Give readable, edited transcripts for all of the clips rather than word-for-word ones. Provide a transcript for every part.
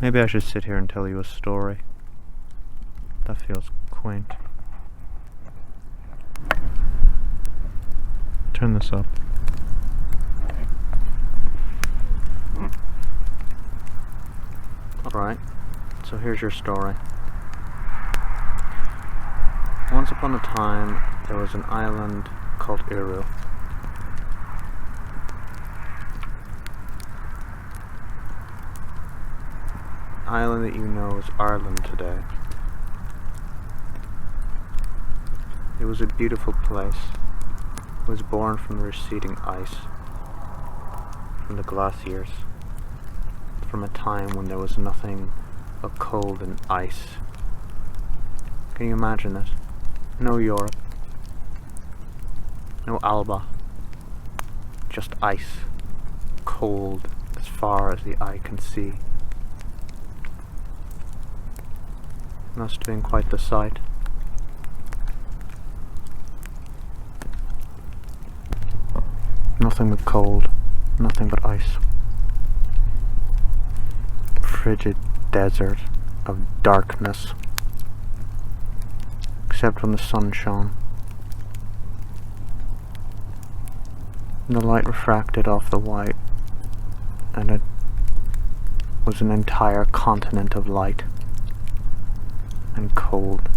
Maybe I should sit here and tell you a story. That feels quaint. Turn this up. Alright, so here's your story. Once upon a time, there was an island called Iru. Island that you know is Ireland today. It was a beautiful place. It was born from the receding ice, from the glaciers, from a time when there was nothing but cold and ice. Can you imagine it? No Europe, no Alba, just ice, cold as far as the eye can see. Must have been quite the sight. Nothing but cold, nothing but ice. Frigid desert of darkness, except when the sun shone. The light refracted off the white, and it was an entire continent of light and cold.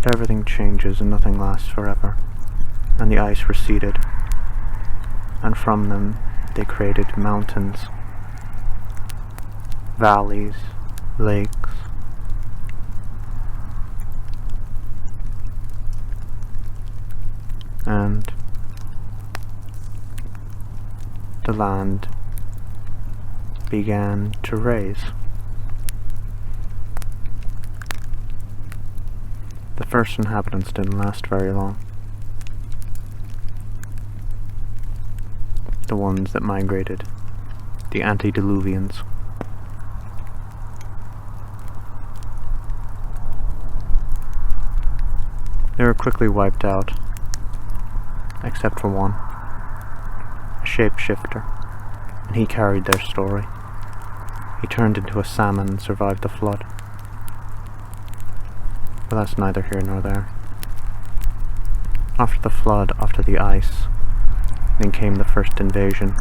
But everything changes and nothing lasts forever, and the ice receded, and from them they created mountains, valleys, lakes, and the land began to raise. The first inhabitants didn't last very long. The ones that migrated, the antediluvians. They were quickly wiped out, except for one, a shapeshifter, and he carried their story. He turned into a salmon and survived the flood. But that's neither here nor there. After the flood, after the ice, then came the first invasion.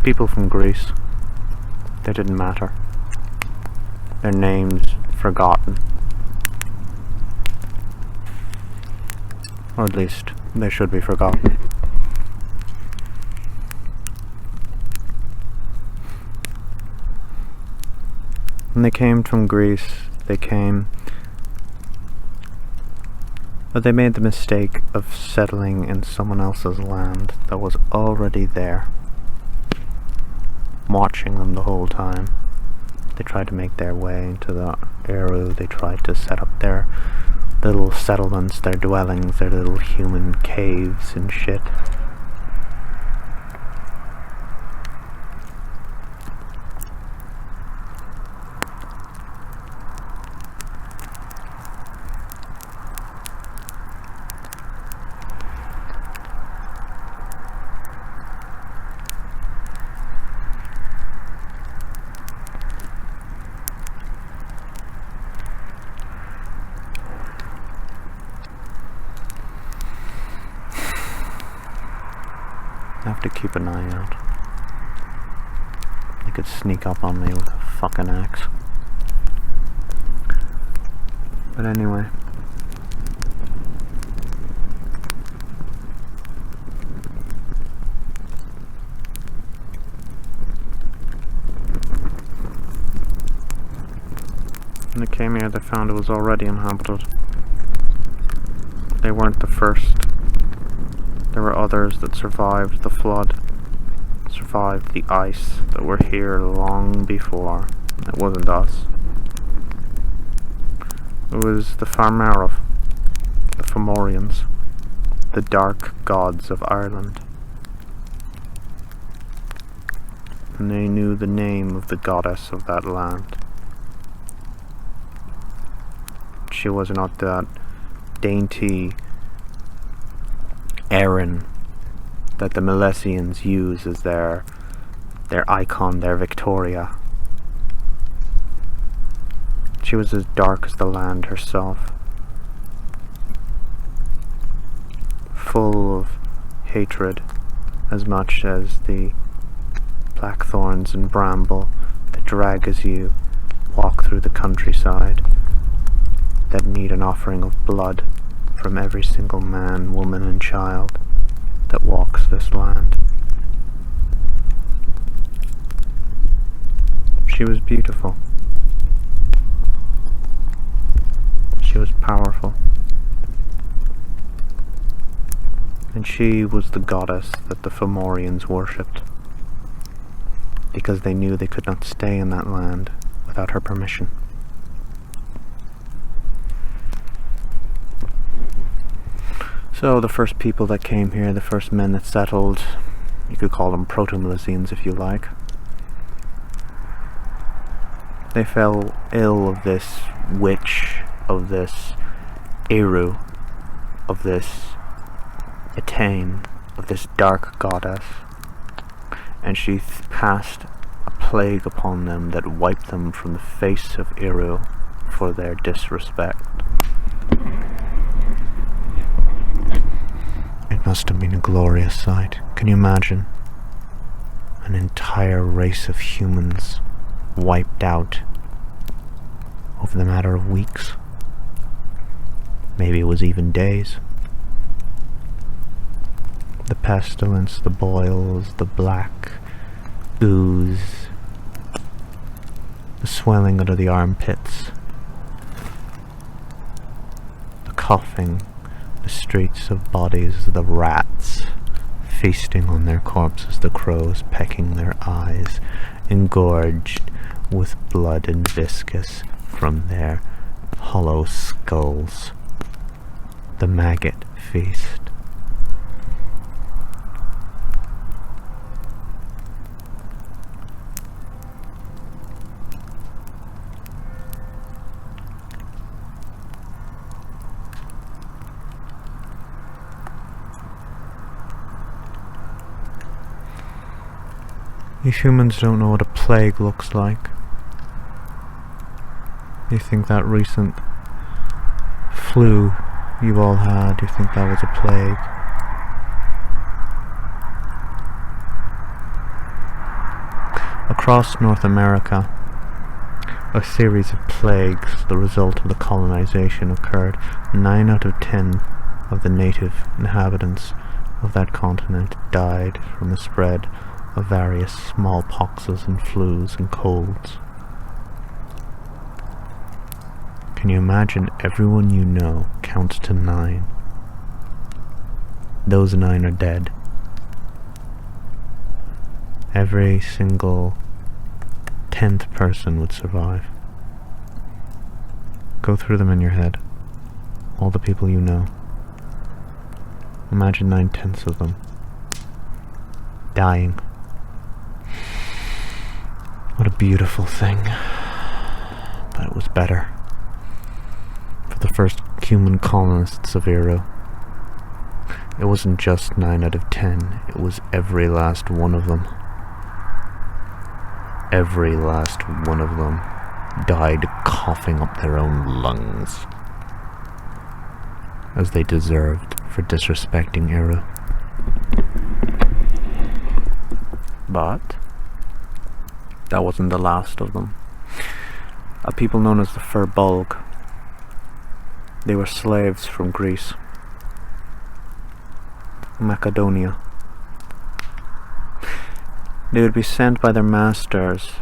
People from Greece. They didn't matter. Their names forgotten. Or at least, they should be forgotten. When they came from Greece, but they made the mistake of settling in someone else's land that was already there, watching them the whole time. They tried to make their way into the Eru, they tried to set up their little settlements, their dwellings, their little human caves and shit. I have to keep an eye out. They could sneak up on me with a fucking axe. But anyway. When they came here, they found it was already inhabited. They weren't the first. There were others that survived the flood, survived the ice, that were here long before. It wasn't us. It was the Farmarov, the Fomorians, the dark gods of Ireland. And they knew the name of the goddess of that land. She was not that dainty Erin that the Milesians use as their icon, their Victoria. She was as dark as the land herself, full of hatred as much as the blackthorns and bramble that drag as you walk through the countryside, that need an offering of blood from every single man, woman and child that walks this land. She was beautiful. She was powerful. And she was the goddess that the Fomorians worshipped, because they knew they could not stay in that land without her permission. So the first people that came here, the first men that settled, you could call them proto-Milesians if you like, they fell ill of this witch, of this Eru, of this Etain, of this dark goddess, and she passed a plague upon them that wiped them from the face of Eru for their disrespect. It must have been a glorious sight. Can you imagine? An entire race of humans wiped out over the matter of weeks. Maybe it was even days. The pestilence, the boils, the black ooze, the swelling under the armpits, the coughing, the streets of bodies, the rats feasting on their corpses, the crows pecking their eyes, engorged with blood and viscous from their hollow skulls. The maggot feast. These humans don't know what a plague looks like. You think that recent flu you've all had, you think that was a plague. Across North America, a series of plagues, the result of the colonization, occurred. 9 out of 10 of the native inhabitants of that continent died from the spread of various smallpoxes and flus and colds. Can you imagine everyone you know counts to 9? Those 9 are dead. Every single 10th person would survive. Go through them in your head. All the people you know. Imagine 9/10 of them dying. What a beautiful thing. But it was better for the first human colonists of Eru. It wasn't just 9 out of 10, it was every last one of them. Every last one of them died coughing up their own lungs, as they deserved for disrespecting Eru. But that wasn't the last of them. A people known as the Fir-Bolg. They were slaves from Greece, Macedonia. They would be sent by their masters,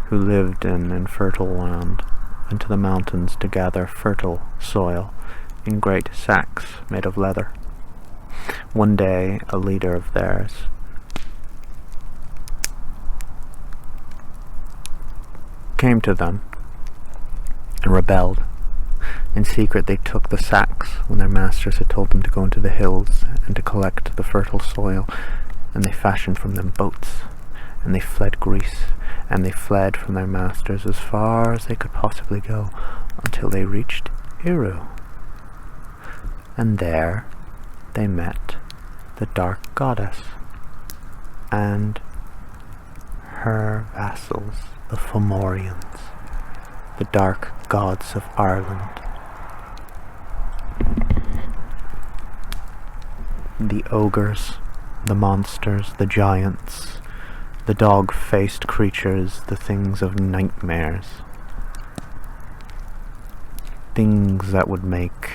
who lived in infertile land, into the mountains to gather fertile soil in great sacks made of leather. One day, a leader of theirs came to them and rebelled. In secret, they took the sacks when their masters had told them to go into the hills and to collect the fertile soil, and they fashioned from them boats, and they fled Greece, and they fled from their masters as far as they could possibly go until they reached Eru. And there they met the dark goddess, and her vassals, the Fomorians, the dark gods of Ireland. The ogres, the monsters, the giants, the dog-faced creatures, the things of nightmares. Things that would make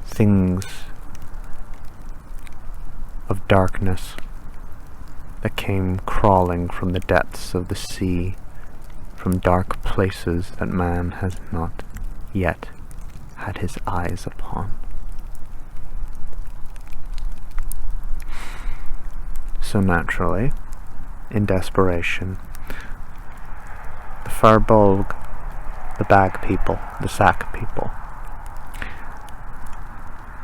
things of darkness that came crawling from the depths of the sea, from dark places that man has not yet had his eyes upon. So naturally, in desperation, the Farbólg, the bag people, the sack people,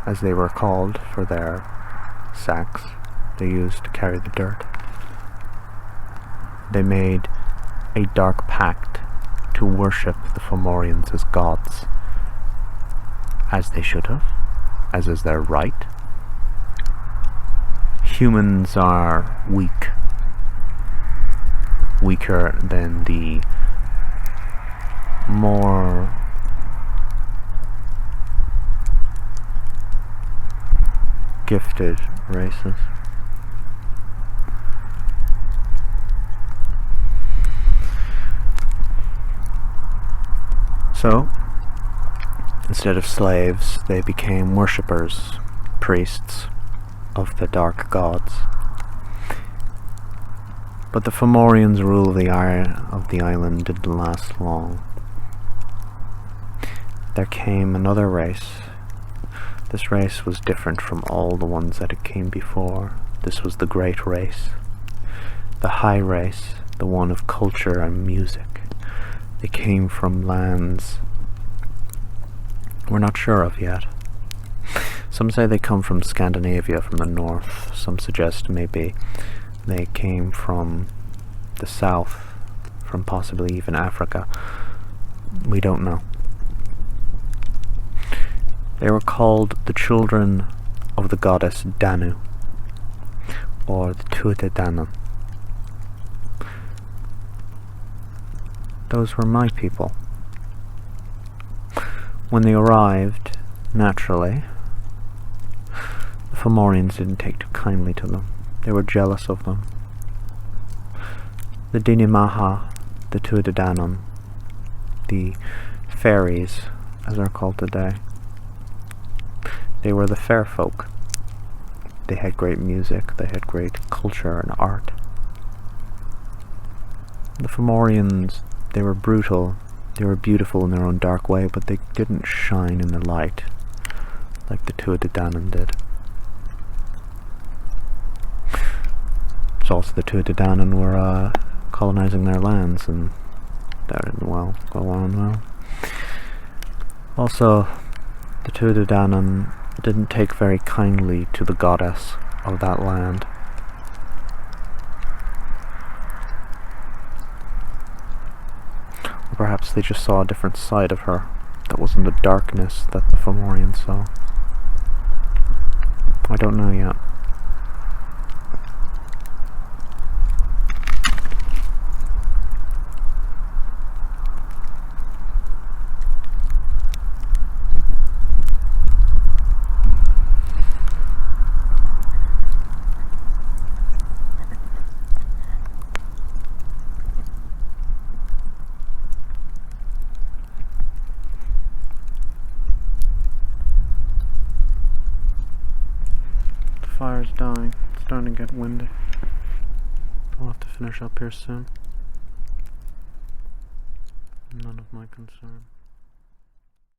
as they were called for their sacks they used to carry the dirt, they made a dark pact to worship the Fomorians as gods, as they should have, as is their right. Humans are weak, weaker than the more gifted races. So, instead of slaves, they became worshippers, priests of the dark gods. But the Fomorians' rule of the island didn't last long. There came another race. This race was different from all the ones that had came before. This was the great race, the high race, the one of culture and music. They came from lands we're not sure of yet. Some say they come from Scandinavia, from the north. Some suggest maybe they came from the south, from possibly even Africa. We don't know. They were called the children of the goddess Danu, or the tuath danann. Those were my people. When they arrived, naturally, the Fomorians didn't take too kindly to them. They were jealous of them. The Dinimaha, the tuath danann, the fairies, as they're called today, they were the fair folk. They had great music, they had great culture and art. The Fomorians, they were brutal, they were beautiful in their own dark way, but they didn't shine in the light like the tuath danann did. So also the tuath danann were colonizing their lands, and that didn't go on well. Also, the tuath danann didn't take very kindly to the goddess of that land. Or perhaps they just saw a different side of her that wasn't the darkness that the Fomorians saw. I don't know yet. Fire's dying. It's starting to get windy. I'll have to finish up here soon. None of my concern.